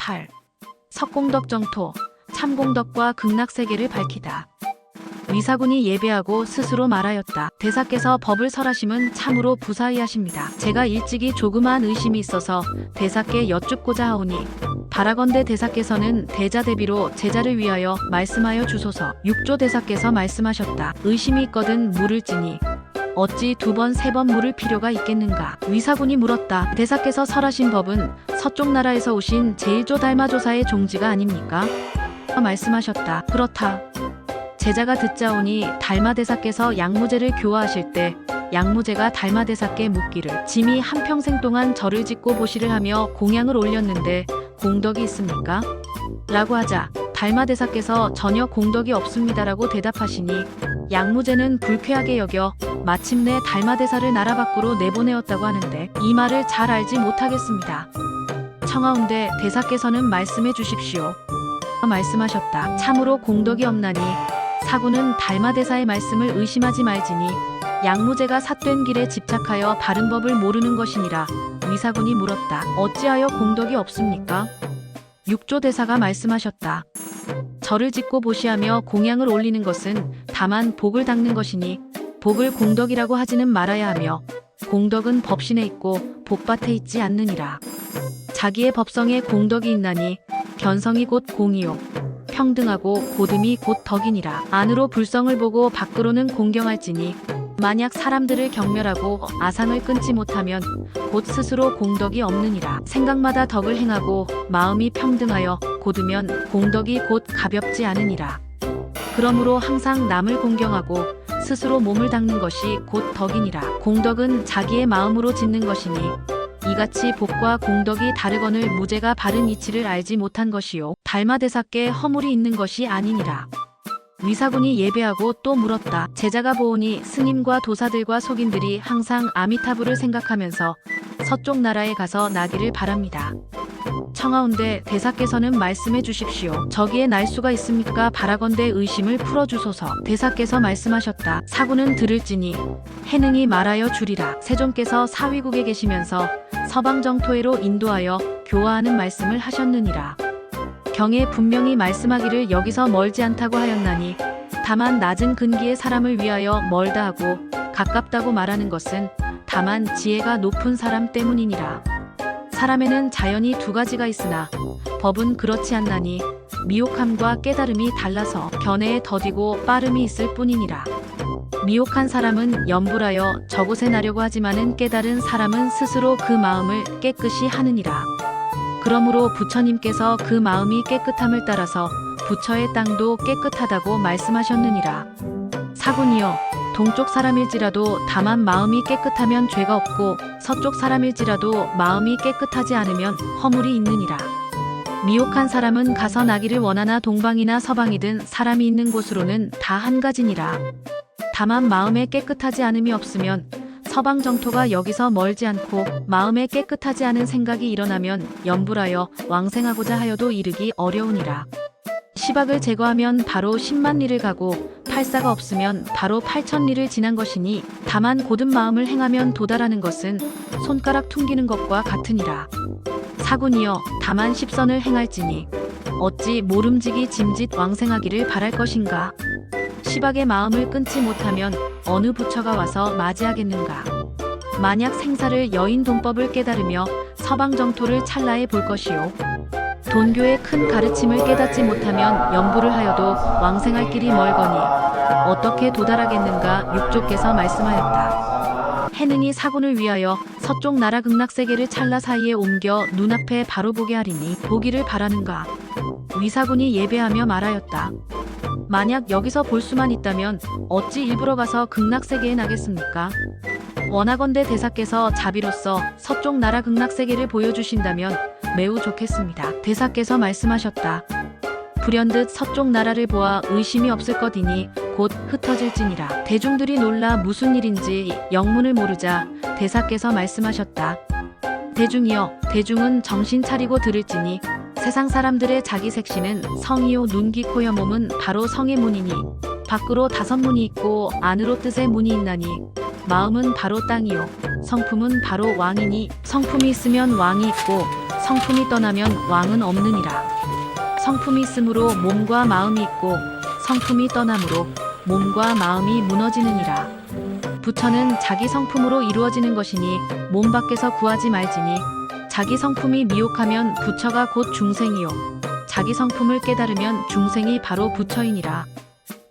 8. 석공덕 정토, 참공덕과 극락세계를 밝히다. 위사군이 예배하고 스스로 말하였다. 대사께서 법을 설하심은 참으로 부사의하십니다. 제가 일찍이 조그마한 의심이 있어서 대사께 여쭙고자 하오니 바라건대 대사께서는 대자대비로 제자를 위하여 말씀하여 주소서. 육조 대사께서 말씀하셨다. 의심이 있거든 물을지니 어찌 2번 3번 물을 필요가 있겠는가. 위사군이 물었다. 대사께서 설하신 법은 서쪽 나라에서 오신 제1조 달마조사의 종지가 아닙니까? 말씀하셨다. 그렇다. 제자가 듣자오니 달마대사께서 양무제를 교화하실 때 양무제가 달마대사께 묻기를 짐이 한평생 동안 절을 짓고 보시를 하며 공양을 올렸는데 공덕이 있습니까? 라고 하자 달마대사께서 전혀 공덕이 없습니다라고 대답하시니 양무제는 불쾌하게 여겨 마침내 달마대사를 나라 밖으로 내보내었다고 하는데 이 말을 잘 알지 못하겠습니다. 청하온대 대사께서는 말씀해 주십시오. 말씀하셨다. 참으로 공덕이 없나니 사군은 달마대사의 말씀을 의심하지 말지니 양무제가 삿된 길에 집착하여 바른 법을 모르는 것이니라. 위사군이 물었다. 어찌하여 공덕이 없습니까? 육조 대사가 말씀하셨다. 절을 짓고 보시하며 공양을 올리는 것은 다만 복을 닦는 것이니 복을 공덕이라고 하지는 말아야 하며 공덕은 법신에 있고 복밭에 있지 않느니라. 자기의 법성에 공덕이 있나니 견성이 곧 공이요 평등하고 고듬이 곧 덕이니라. 안으로 불성을 보고 밖으로는 공경할지니 만약 사람들을 경멸하고 아상을 끊지 못하면 곧 스스로 공덕이 없느니라. 생각마다 덕을 행하고 마음이 평등하여 고두면 공덕이 곧 가볍지 않으니라. 그러므로 항상 남을 공경하고 스스로 몸을 닦는 것이 곧 덕이니라. 공덕은 자기의 마음으로 짓는 것이니 이같이 복과 공덕이 다르거늘 무제가 바른 이치를 알지 못한 것이요 달마대사께 허물이 있는 것이 아니니라. 위사군이 예배하고 또 물었다. 제자가 보오니 스님과 도사들과 속인들이 항상 아미타부를 생각하면서 서쪽 나라에 가서 나기를 바랍니다. 청하온대 대사께서는 말씀해 주십시오. 저기에 날 수가 있습니까? 바라건대 의심을 풀어주소서. 대사께서 말씀하셨다. 사군은 들을지니 해능히 말하여 주리라. 세존께서 사위국에 계시면서 서방정토해로 인도하여 교화하는 말씀을 하셨느니라. 경에 분명히 말씀하기를 여기서 멀지 않다고 하였나니 다만 낮은 근기의 사람을 위하여 멀다 하고 가깝다고 말하는 것은 다만 지혜가 높은 사람 때문이니라. 사람에는 자연이 2가지가 있으나 법은 그렇지 않나니 미혹함과 깨달음이 달라서 견해에 더디고 빠름이 있을 뿐이니라. 미혹한 사람은 염불하여 저곳에 나려고 하지만은 깨달은 사람은 스스로 그 마음을 깨끗이 하느니라. 그러므로 부처님께서 그 마음이 깨끗함을 따라서 부처의 땅도 깨끗하다고 말씀하셨느니라. 사군이여 동쪽 사람일지라도 다만 마음이 깨끗하면 죄가 없고 서쪽 사람일지라도 마음이 깨끗하지 않으면 허물이 있느니라. 미혹한 사람은 가서 나기를 원하나 동방이나 서방이든 사람이 있는 곳으로는 다 한 가지니라. 다만 마음에 깨끗하지 않음이 없으면 서방 정토가 여기서 멀지 않고 마음에 깨끗하지 않은 생각이 일어나면 염불하여 왕생하고자 하여도 이르기 어려우니라. 시박을 제거하면 바로 10만 리를 가고 팔사가 없으면 바로 8천 리를 지난 것이니 다만 고든 마음을 행하면 도달하는 것은 손가락 퉁기는 것과 같으니라. 사군이여 다만 10선을 행할지니 어찌 모름지기 짐짓 왕생하기를 바랄 것인가. 시박의 마음을 끊지 못하면 어느 부처가 와서 맞이하겠는가. 만약 생사를 여인 돈법을 깨달으며 서방정토를 찰나에 볼 것이요 돈교의 큰 가르침을 깨닫지 못하면 염불을 하여도 왕생할 길이 멀거니 어떻게 도달하겠는가. 육조께서 말씀하였다. 해능이 사군을 위하여 서쪽 나라 극락세계를 찰나 사이에 옮겨 눈앞에 바로 보게 하리니 보기를 바라는가. 위사군이 예배하며 말하였다. 만약 여기서 볼 수만 있다면 어찌 일부러 가서 극락세계에 나겠습니까? 원하건대 대사께서 자비로서 서쪽 나라 극락세계를 보여주신다면 매우 좋겠습니다. 대사께서 말씀하셨다. 불현듯 서쪽 나라를 보아 의심이 없을 것이니 곧 흩어질지니라. 대중들이 놀라 무슨 일인지 영문을 모르자 대사께서 말씀하셨다. 대중이여 대중은 정신 차리고 들을지니 세상 사람들의 자기 색시는 성이요 눈, 귀, 코, 혀, 몸은 바로 성의 문이니 밖으로 5문이 있고 안으로 뜻의 문이 있나니 마음은 바로 땅이요 성품은 바로 왕이니 성품이 있으면 왕이 있고 성품이 떠나면 왕은 없느니라. 성품이 있으므로 몸과 마음이 있고 성품이 떠남으로 몸과 마음이 무너지느니라. 부처는 자기 성품으로 이루어지는 것이니 몸 밖에서 구하지 말지니 자기 성품이 미혹하면 부처가 곧 중생이요 자기 성품을 깨달으면 중생이 바로 부처이니라.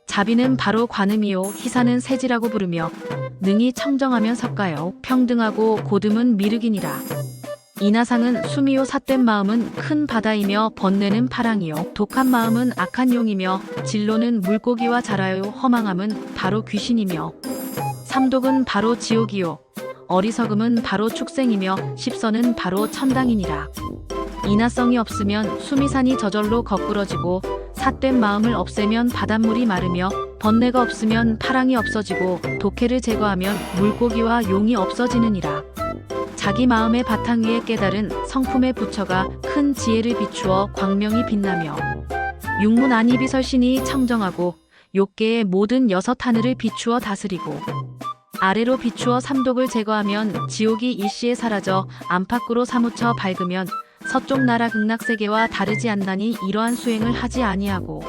자비는 바로 관음이요 희사는 세지라고 부르며 능히 청정하면 석가요 평등하고 고듬은 미륵이니라. 인하상은 숨이요 삿된 마음은 큰 바다이며 번뇌는 파랑이요 독한 마음은 악한 용이며 진로는 물고기와 자라요 허망함은 바로 귀신이며 삼독은 바로 지옥이요 어리석음은 바로 축생이며 십선은 바로 천당이니라. 인하성이 없으면 수미산이 저절로 거꾸러지고 삿된 마음을 없애면 바닷물이 마르며 번뇌가 없으면 파랑이 없어지고 독해를 제거하면 물고기와 용이 없어지느니라. 자기 마음의 바탕 위에 깨달은 성품의 부처가 큰 지혜를 비추어 광명이 빛나며 육문 안입이 설신이 청정하고 욕계의 모든 여섯 하늘을 비추어 다스리고 아래로 비추어 삼독을 제거하면 지옥이 일시에 사라져 안팎으로 사무쳐 밝으면 서쪽 나라 극락세계와 다르지 않나니 이러한 수행을 하지 아니하고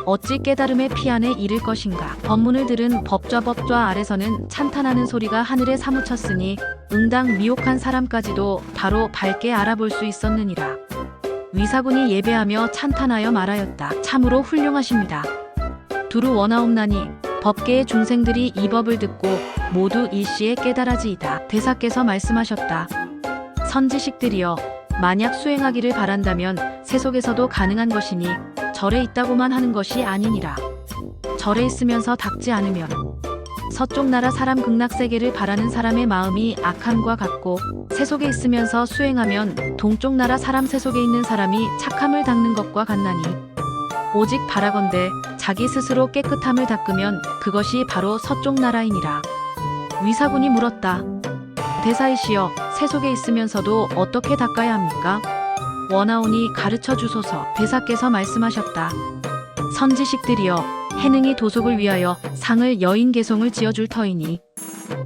어찌 깨달음의 피안에 이를 것인가. 법문을 들은 법좌 아래서는 찬탄하는 소리가 하늘에 사무쳤으니 응당 미혹한 사람까지도 바로 밝게 알아볼 수 있었느니라. 위사군이 예배하며 찬탄하여 말하였다. 참으로 훌륭하십니다. 두루 원하옵나니 법계의 중생들이 이 법을 듣고 모두 일시에 깨달아지이다. 대사께서 말씀하셨다. 선지식들이여 만약 수행하기를 바란다면 세속에서도 가능한 것이니 절에 있다고만 하는 것이 아니니라. 절에 있으면서 닦지 않으면 서쪽 나라 사람 극락세계를 바라는 사람의 마음이 악함과 같고 세속에 있으면서 수행하면 동쪽 나라 사람 세속에 있는 사람이 착함을 닦는 것과 같나니 오직 바라건대 자기 스스로 깨끗함을 닦으면 그것이 바로 서쪽 나라이니라. 위사군이 물었다. 대사이시여 세속에 있으면서도 어떻게 닦아야 합니까? 원하오니 가르쳐 주소서. 대사께서 말씀하셨다. 선지식들이여 해능이 도속을 위하여 상을 여인개송을 지어줄 터이니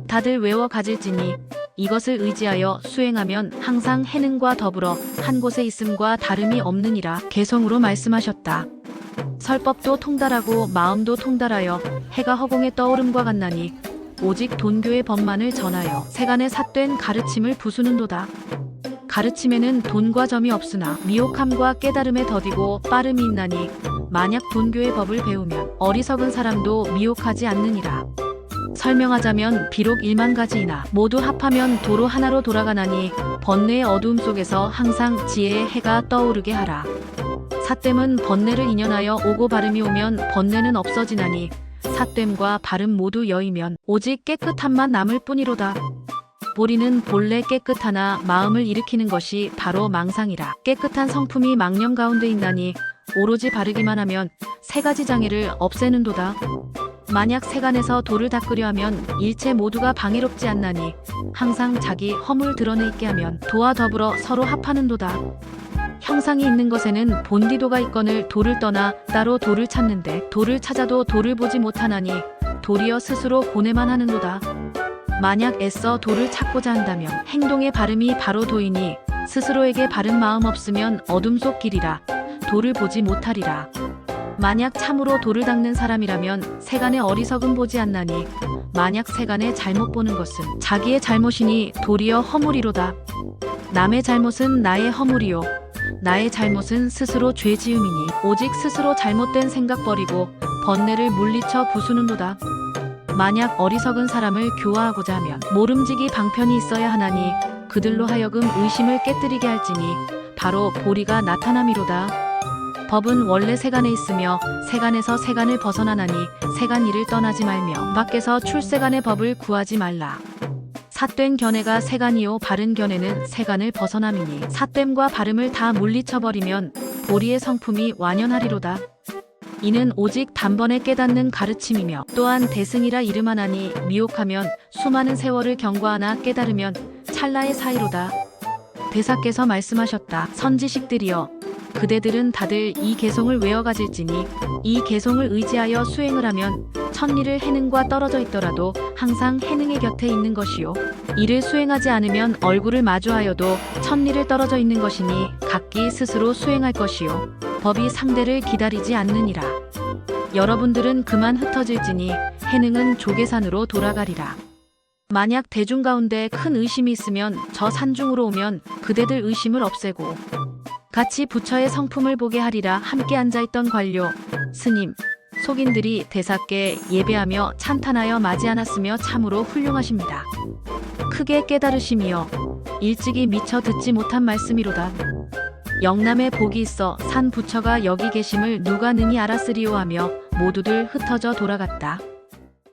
다들 외워 가질지니 이것을 의지하여 수행하면 항상 해능과 더불어 한 곳에 있음과 다름이 없느니라. 개성으로 말씀하셨다. 설법도 통달하고 마음도 통달하여 해가 허공에 떠오름과 같나니 오직 돈교의 법만을 전하여 세간에 삿된 가르침을 부수는도다. 가르침에는 돈과 점이 없으나 미혹함과 깨달음에 더디고 빠름이 있나니 만약 돈교의 법을 배우면 어리석은 사람도 미혹하지 않느니라. 설명하자면 비록 1만 가지이나 모두 합하면 도로 하나로 돌아가나니 번뇌의 어두움 속에서 항상 지혜의 해가 떠오르게 하라. 삿됨은 번뇌를 인연하여 오고 바름이 오면 번뇌는 없어지나니 삿됨과 바름 모두 여이면 오직 깨끗함만 남을 뿐이로다. 보리는 본래 깨끗하나 마음을 일으키는 것이 바로 망상이라. 깨끗한 성품이 망령 가운데 있나니 오로지 바르기만 하면 세 가지 장애를 없애는도다. 만약 세간에서 도를 닦으려 하면 일체 모두가 방해롭지 않나니 항상 자기 허물 드러내 있게 하면 도와 더불어 서로 합하는도다. 형상이 있는 것에는 본디도가 있거늘 도를 떠나 따로 도를 찾는데 도를 찾아도 도를 보지 못하나니 도리어 스스로 고뇌만 하는도다. 만약 애써 도를 찾고자 한다면 행동의 바름이 바로 도이니 스스로에게 바른 마음 없으면 어둠 속 길이라 도를 보지 못하리라. 만약 참으로 도를 닦는 사람이라면 세간의 어리석음 보지 않나니 만약 세간의 잘못 보는 것은 자기의 잘못이니 도리어 허물이로다. 남의 잘못은 나의 허물이요 나의 잘못은 스스로 죄지음이니 오직 스스로 잘못된 생각 버리고 번뇌를 물리쳐 부수는도다. 만약 어리석은 사람을 교화하고자 하면 모름지기 방편이 있어야 하나니 그들로 하여금 의심을 깨뜨리게 할지니 바로 보리가 나타남이로다. 법은 원래 세간에 있으며 세간에서 세간을 벗어나나니 세간 일을 떠나지 말며 밖에서 출세간의 법을 구하지 말라. 삿된 견해가 세간이요 바른 견해는 세간을 벗어남이니 삿됨과 바름을 다 물리쳐버리면 보리의 성품이 완연하리로다. 이는 오직 단번에 깨닫는 가르침이며 또한 대승이라 이름하나니 미혹하면 수많은 세월을 경과하나 깨달으면 찰나의 사이로다. 대사께서 말씀하셨다. 선지식들이여 그대들은 다들 이 개송을 외워가질지니 이 개송을 의지하여 수행을 하면 천리를 해능과 떨어져 있더라도 항상 해능의 곁에 있는 것이요. 이를 수행하지 않으면 얼굴을 마주하여도 천리를 떨어져 있는 것이니 각기 스스로 수행할 것이요. 법이 상대를 기다리지 않느니라. 여러분들은 그만 흩어질지니 해능은 조계산으로 돌아가리라. 만약 대중 가운데 큰 의심이 있으면 저 산중으로 오면 그대들 의심을 없애고 같이 부처의 성품을 보게 하리라. 함께 앉아있던 관료, 스님, 속인들이 대사께 예배하며 찬탄하여 맞이 않았으며 참으로 훌륭하십니다. 크게 깨달으심이여 일찍이 미처 듣지 못한 말씀이로다. 영남에 복이 있어 산 부처가 여기 계심을 누가 능히 알았으리요 하며 모두들 흩어져 돌아갔다.